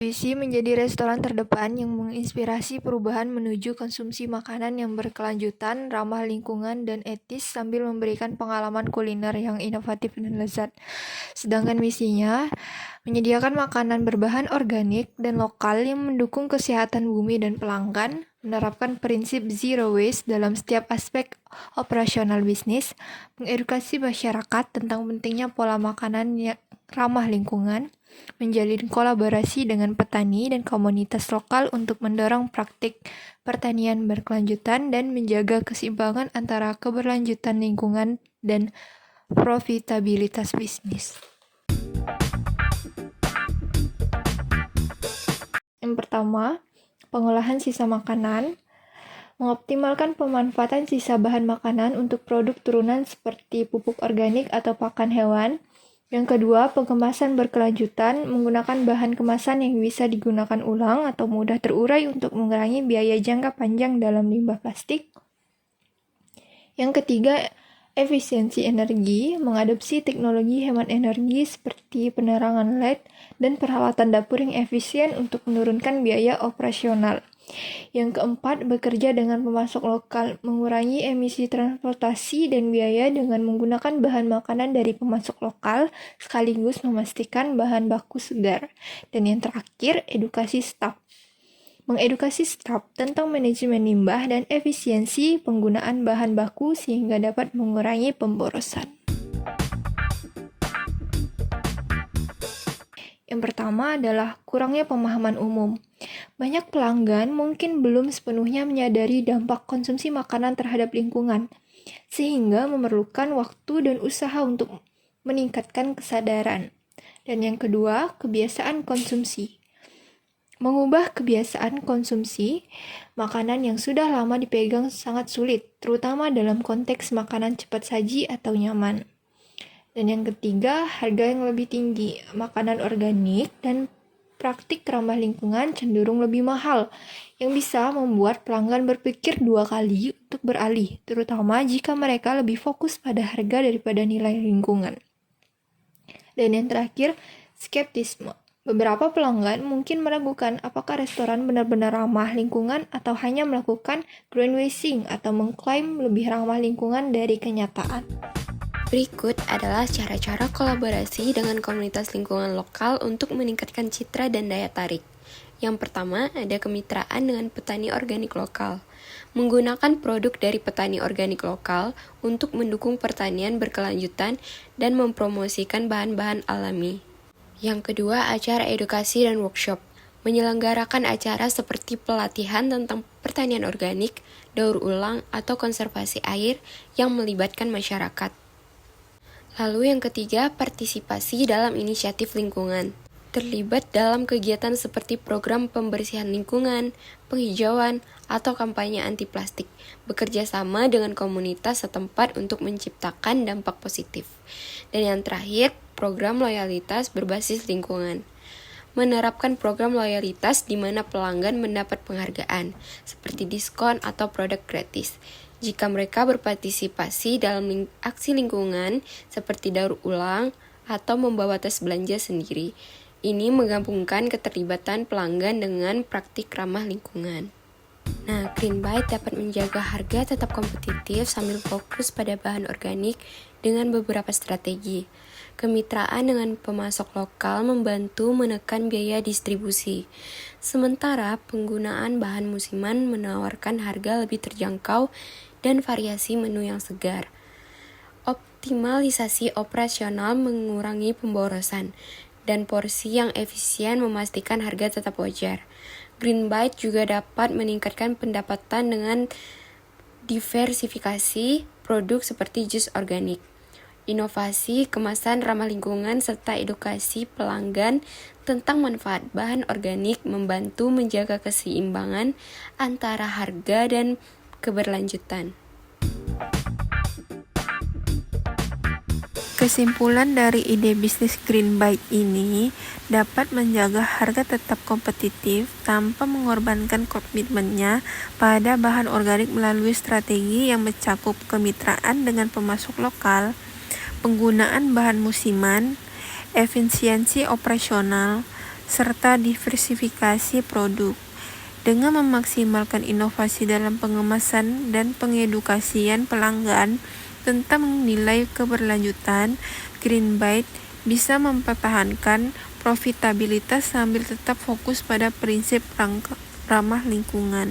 Visi menjadi restoran terdepan yang menginspirasi perubahan menuju konsumsi makanan yang berkelanjutan, ramah lingkungan, dan etis sambil memberikan pengalaman kuliner yang inovatif dan lezat. Sedangkan misinya menyediakan makanan berbahan organik dan lokal yang mendukung kesehatan bumi dan pelanggan, menerapkan prinsip zero waste dalam setiap aspek operasional bisnis, mengedukasi masyarakat tentang pentingnya pola makanan yang ramah lingkungan, menjalin kolaborasi dengan petani dan komunitas lokal untuk mendorong praktik pertanian berkelanjutan dan menjaga keseimbangan antara keberlanjutan lingkungan dan profitabilitas bisnis. Yang pertama, pengolahan sisa makanan. Mengoptimalkan pemanfaatan sisa bahan makanan untuk produk turunan seperti pupuk organik atau pakan hewan. Yang kedua, pengemasan berkelanjutan, menggunakan bahan kemasan yang bisa digunakan ulang atau mudah terurai untuk mengurangi biaya jangka panjang dalam limbah plastik. Yang ketiga, efisiensi energi, mengadopsi teknologi hemat energi seperti penerangan LED dan peralatan dapur yang efisien untuk menurunkan biaya operasional. Yang keempat, bekerja dengan pemasok lokal, mengurangi emisi transportasi dan biaya dengan menggunakan bahan makanan dari pemasok lokal, sekaligus memastikan bahan baku segar. Dan yang terakhir, edukasi staf. Mengedukasi staf tentang manajemen limbah dan efisiensi penggunaan bahan baku sehingga dapat mengurangi pemborosan. Yang pertama adalah kurangnya pemahaman umum. Banyak pelanggan mungkin belum sepenuhnya menyadari dampak konsumsi makanan terhadap lingkungan, sehingga memerlukan waktu dan usaha untuk meningkatkan kesadaran. Dan yang kedua, kebiasaan konsumsi. Mengubah kebiasaan konsumsi makanan yang sudah lama dipegang sangat sulit, terutama dalam konteks makanan cepat saji atau nyaman. Dan yang ketiga, harga yang lebih tinggi. Makanan organik dan praktik ramah lingkungan cenderung lebih mahal, yang bisa membuat pelanggan berpikir 2 kali untuk beralih, terutama jika mereka lebih fokus pada harga daripada nilai lingkungan. Dan yang terakhir, skeptisme. Beberapa pelanggan mungkin meragukan apakah restoran benar-benar ramah lingkungan atau hanya melakukan greenwashing atau mengklaim lebih ramah lingkungan dari kenyataan. Berikut adalah cara-cara kolaborasi dengan komunitas lingkungan lokal untuk meningkatkan citra dan daya tarik. Yang pertama, ada kemitraan dengan petani organik lokal. Menggunakan produk dari petani organik lokal untuk mendukung pertanian berkelanjutan dan mempromosikan bahan-bahan alami. Yang kedua, acara edukasi dan workshop. Menyelenggarakan acara seperti pelatihan tentang pertanian organik, daur ulang, atau konservasi air yang melibatkan masyarakat. Lalu yang ketiga, partisipasi dalam inisiatif lingkungan. Terlibat dalam kegiatan seperti program pembersihan lingkungan, penghijauan, atau kampanye anti plastik. Bekerja sama dengan komunitas setempat untuk menciptakan dampak positif. Dan yang terakhir, program loyalitas berbasis lingkungan. Menerapkan program loyalitas di mana pelanggan mendapat penghargaan, seperti diskon atau produk gratis, jika mereka berpartisipasi dalam aksi lingkungan seperti daur ulang atau membawa tas belanja sendiri. Ini menggabungkan keterlibatan pelanggan dengan praktik ramah lingkungan. Nah, Greenbite dapat menjaga harga tetap kompetitif sambil fokus pada bahan organik dengan beberapa strategi. Kemitraan dengan pemasok lokal membantu menekan biaya distribusi. Sementara penggunaan bahan musiman menawarkan harga lebih terjangkau dan variasi menu yang segar. Optimalisasi operasional mengurangi pemborosan, dan porsi yang efisien memastikan harga tetap wajar. Greenbite juga dapat meningkatkan pendapatan dengan diversifikasi produk seperti jus organik, inovasi kemasan ramah lingkungan, serta edukasi pelanggan tentang manfaat bahan organik membantu menjaga keseimbangan antara harga dan keberlanjutan. Kesimpulan dari ide bisnis Greenbite ini dapat menjaga harga tetap kompetitif tanpa mengorbankan komitmennya pada bahan organik melalui strategi yang mencakup kemitraan dengan pemasok lokal, penggunaan bahan musiman, efisiensi operasional, serta diversifikasi produk. Dengan memaksimalkan inovasi dalam pengemasan dan pengedukasian pelanggan tentang nilai keberlanjutan, Greenbite bisa mempertahankan profitabilitas sambil tetap fokus pada prinsip ramah lingkungan.